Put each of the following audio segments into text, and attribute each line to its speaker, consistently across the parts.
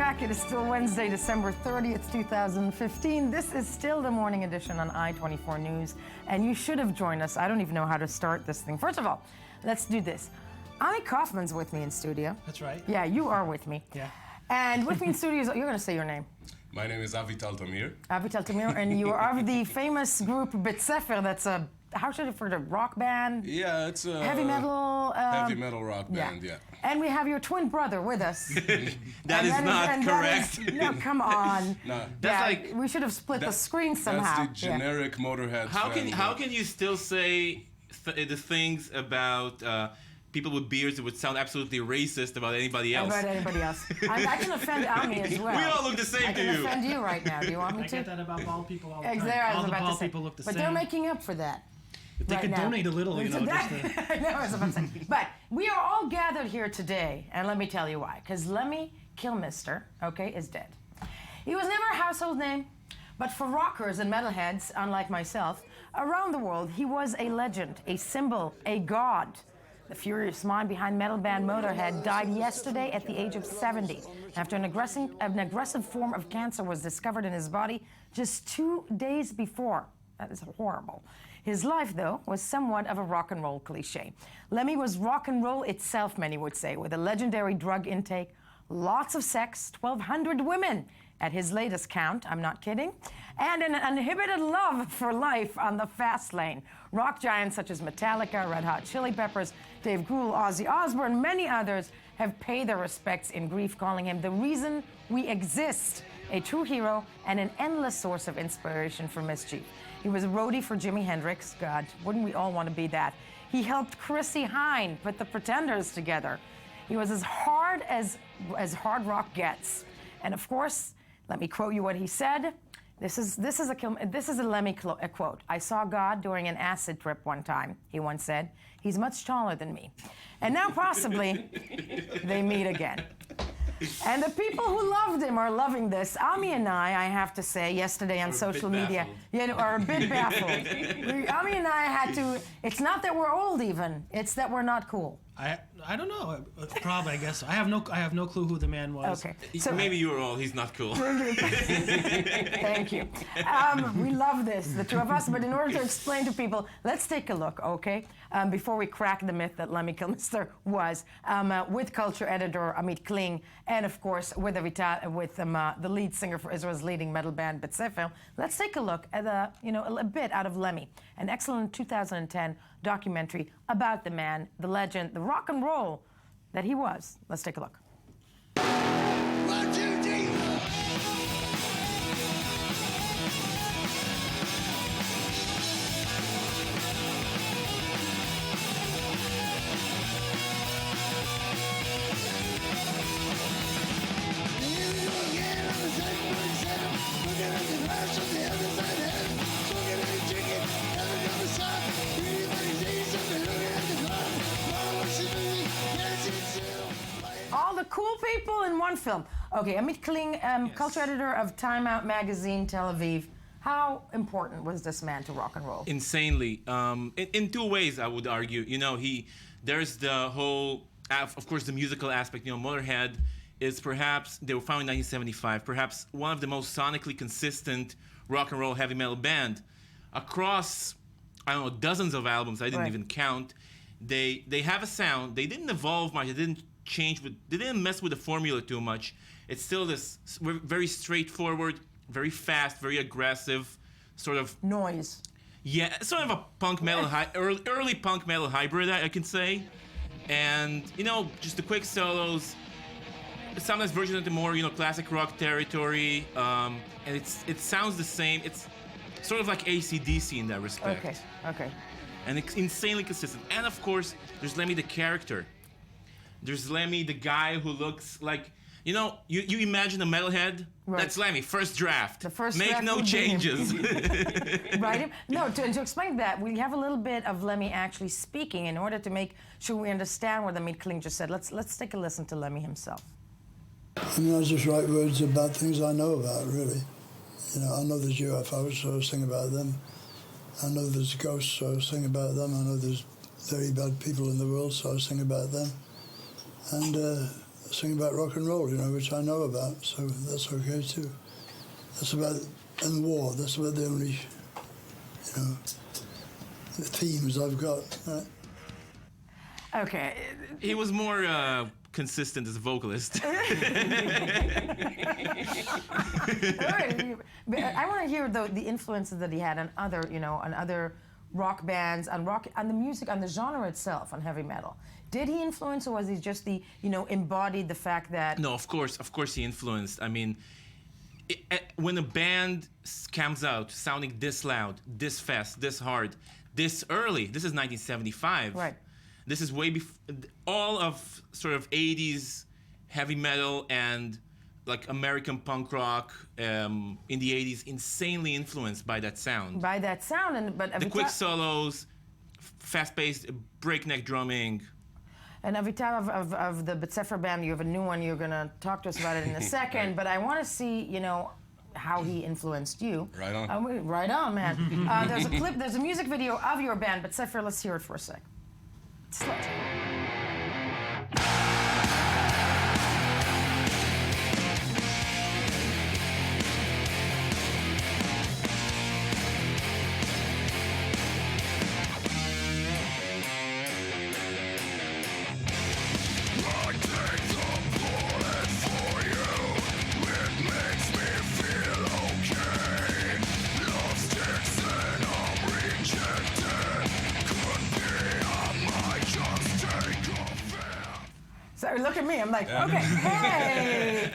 Speaker 1: back. It is still Wednesday, December 30th, 2015. This is still the morning edition on I-24 News, and you should have joined us. I don't even know how to start this thing. First of all, let's do this. Ami Kaufman's with me in studio.
Speaker 2: That's right.
Speaker 1: Yeah, you are with me.
Speaker 2: Yeah.
Speaker 1: And with me in studio is, you're going to say your name.
Speaker 3: My name is Avital Tamir.
Speaker 1: Avital Tamir, and you are of the famous group Bet Sefer. That's a, how should I refer to it, rock band?
Speaker 3: Yeah, it's a
Speaker 1: heavy metal.
Speaker 3: heavy metal rock band, yeah.
Speaker 1: And we have your twin brother with us.
Speaker 4: That is not correct.
Speaker 1: No, come on.
Speaker 3: No,
Speaker 4: That's like,
Speaker 1: we should have split the screen somehow.
Speaker 3: That's the generic Motörhead.
Speaker 4: how can you still say the things about people with beards that would sound absolutely racist about anybody else?
Speaker 1: About anybody else. I can offend Ami as well.
Speaker 4: We all look the same to you.
Speaker 1: I can offend you right now. Do you want me to?
Speaker 2: I get that about bald people all the time.
Speaker 1: Exactly,
Speaker 2: all the bald people look the same.
Speaker 1: But they're making up for that.
Speaker 2: If they could donate a little, you know, just to...
Speaker 1: I know, I was about to say. But we are all gathered here today, and let me tell you why. Because Lemmy Kilmister, okay, is dead. He was never a household name, but for rockers and metalheads, unlike myself, around the world, he was a legend, a symbol, a god. The furious mind behind metal band Motörhead died yesterday at the age of 70 after an aggressive form of cancer was discovered in his body just 2 days before. That is horrible. His life, though, was somewhat of a rock and roll cliche. Lemmy was rock and roll itself, many would say, with a legendary drug intake, lots of sex, 1,200 women at his latest count, I'm not kidding, and an uninhibited love for life on the fast lane. Rock giants such as Metallica, Red Hot Chili Peppers, Dave Grohl, Ozzy Osbourne, many others have paid their respects in grief, calling him the reason we exist, a true hero and an endless source of inspiration for mischief. He was a roadie for Jimi Hendrix. God, wouldn't we all want to be that? He helped Chrissie Hynde put the Pretenders together. He was as hard hard rock gets. And of course, let me quote you what he said. This is a Lemmy quote. I saw God during an acid trip one time, he once said. He's much taller than me. And now possibly they meet again. And the people who loved him are loving this. Ami and I have to say, yesterday on social media, are a bit baffled. Ami and I had to, it's not that we're old even, it's that we're not cool.
Speaker 2: I don't know. Probably, I guess. I have no clue who the man was.
Speaker 1: Okay.
Speaker 4: So maybe you were old. He's not cool.
Speaker 1: Thank you. We love this, the two of us. But in order to explain to people, let's take a look, okay? Before we crack the myth that Lemmy Kilmister was, with culture editor Amit Kling, and of course with the lead singer for Israel's leading metal band Bet Sefer. Let's take a look at a bit out of Lemmy, an excellent 2010 documentary about the man, the legend, the rock and roll that he was. Let's take a look. All the cool people in one film. Okay, Amit Kling, yes. Culture editor of Time Out magazine, Tel Aviv. How important was this man to rock and roll?
Speaker 4: Insanely. In two ways, I would argue. There's the whole, of course, the musical aspect. Motörhead is perhaps, they were founded in 1975, perhaps one of the most sonically consistent rock and roll heavy metal band. Across, I don't know, dozens of albums, I didn't even count. They have a sound. They didn't evolve much. They didn't change. They didn't mess with the formula too much. It's still this very straightforward, very fast, very aggressive sort of
Speaker 1: noise.
Speaker 4: Yeah, sort of a punk metal, early punk metal hybrid, I can say. And just the quick solos. Sometimes versions into more classic rock territory. And it sounds the same. It's sort of like AC/DC in that respect.
Speaker 1: Okay.
Speaker 4: And it's insanely consistent. And of course, there's Lemmy the character. There's Lemmy, the guy who looks like, you imagine a metalhead? Right. That's Lemmy, first draft.
Speaker 1: The first
Speaker 4: Make
Speaker 1: draft
Speaker 4: no changes.
Speaker 1: Right? No, to explain that, we have a little bit of Lemmy actually speaking in order to make sure we understand what Amit Kling just said. Let's take a listen to Lemmy himself.
Speaker 5: I just write words about things I know about, really. I know there's UFOs, so I sing about them. I know there's ghosts, so I sing about them. I know there's very bad people in the world, so I sing about them. And sing about rock and roll, you know, which I know about, so that's okay too. That's about, and war, that's about the only, you know, the themes I've got. Right?
Speaker 1: Okay.
Speaker 4: He was more consistent as a vocalist.
Speaker 1: All right. But I want to hear the influences that he had on other, you know, on other rock bands, on the music, on the genre itself, on heavy metal. Did he influence, or was he just embodied the fact that?
Speaker 4: No, of course he influenced. I mean, when a band comes out sounding this loud, this fast, this hard, this early, this is 1975.
Speaker 1: Right.
Speaker 4: This is way before all of sort of 80s heavy metal and like American punk rock in the 80s, insanely influenced by that sound.
Speaker 1: By that sound, but
Speaker 4: The quick solos, fast-paced, breakneck drumming.
Speaker 1: And every time of the B'Tsefer band, you have a new one. You're going to talk to us about it in a second. But I want to see, you know, how he influenced you.
Speaker 3: Right on.
Speaker 1: Right on, man. There's a music video of your band, B'Tsefer. Let's hear it for a sec. Slut. So look at me. I'm like, okay, hey,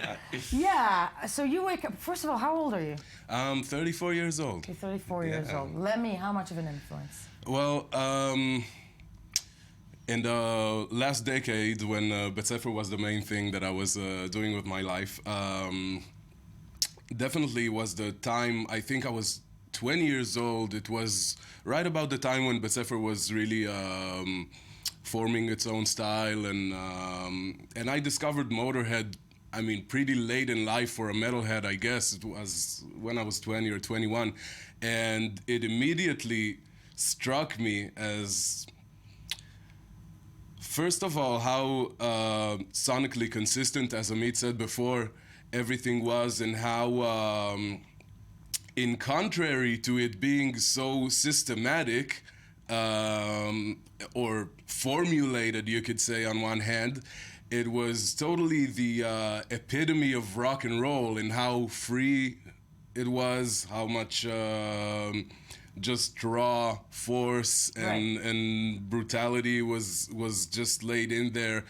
Speaker 1: yeah. So you wake up. First of all, how old are you?
Speaker 3: I'm 34 years old.
Speaker 1: You're 34 years old. Lemmy, how much of an influence?
Speaker 3: Well, in the last decade, when B'Tsefer was the main thing that I was doing with my life, definitely was the time. I think I was 20 years old. It was right about the time when B'Tsefer was really forming its own style, and I discovered Motörhead. I mean, pretty late in life for a metalhead, I guess. It was when I was 20 or 21, and it immediately struck me as, first of all, how sonically consistent, as Amit said before, everything was, and how, in contrary to it being so systematic, or formulated, you could say, on one hand, it was totally the epitome of rock and roll, and how free it was, how much just raw force and brutality was just laid in there,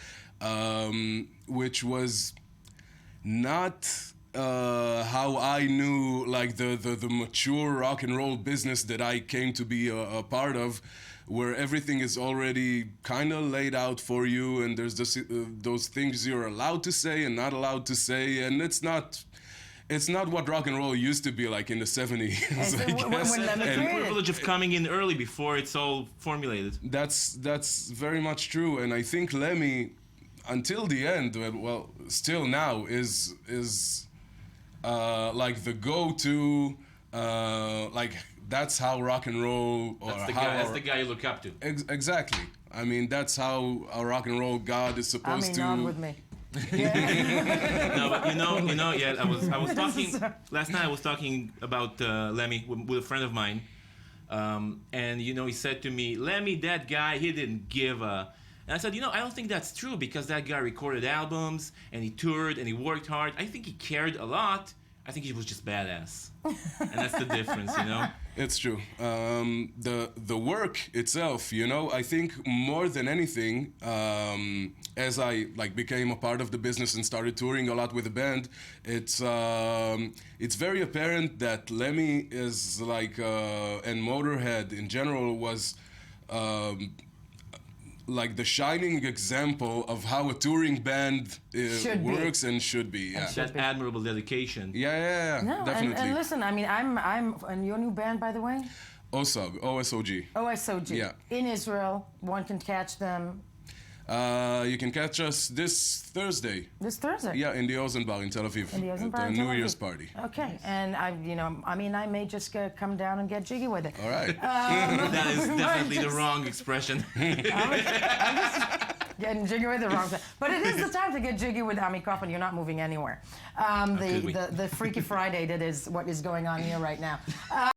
Speaker 3: which was not how I knew, like the mature rock and roll business that I came to be a part of, where everything is already kind of laid out for you, and there's those things you're allowed to say and not allowed to say, and it's not what rock and roll used to be like in the 70s. I guess.
Speaker 4: The privilege of coming in early before it's all formulated.
Speaker 3: That's very much true, and I think Lemmy, until the end, well, still now is like the go-to, like that's how rock and roll, or
Speaker 4: that's the guy you look up to.
Speaker 3: Exactly. I mean, that's how a rock and roll god is supposed to.
Speaker 1: Nod with me.
Speaker 4: No, but you know, yeah. I was talking last night. I was talking about Lemmy with a friend of mine, and he said to me, "Lemmy, that guy, he didn't give a." And I said, I don't think that's true, because that guy recorded albums and he toured and he worked hard. I think he cared a lot. I think he was just badass, and that's the difference,
Speaker 3: It's true. The work itself, I think more than anything, as I became a part of the business and started touring a lot with the band, it's very apparent that Lemmy is and Motörhead in general was like the shining example of how a touring band works and should be. Yeah.
Speaker 4: That admirable dedication.
Speaker 3: Yeah,
Speaker 1: no,
Speaker 3: definitely.
Speaker 1: And listen, I mean, I'm in your new band, by the way.
Speaker 3: OSOG, OSOG.
Speaker 1: OSOG.
Speaker 3: Yeah.
Speaker 1: In Israel, one can catch them.
Speaker 3: You can catch us this Thursday.
Speaker 1: This Thursday?
Speaker 3: Yeah, in the Ozen Bar in Tel Aviv.
Speaker 1: In the Ozen Bar
Speaker 3: at
Speaker 1: in
Speaker 3: the
Speaker 1: Tel
Speaker 3: New
Speaker 1: Aviv.
Speaker 3: Year's party.
Speaker 1: Okay, and I may just come down and get jiggy with it.
Speaker 3: All right.
Speaker 4: That is definitely the wrong expression.
Speaker 1: The Getting jiggy with the wrong thing. But it is the time to get jiggy with Ami Kaufman. You're not moving anywhere.
Speaker 4: Could we?
Speaker 1: The Freaky Friday that is what is going on here right now.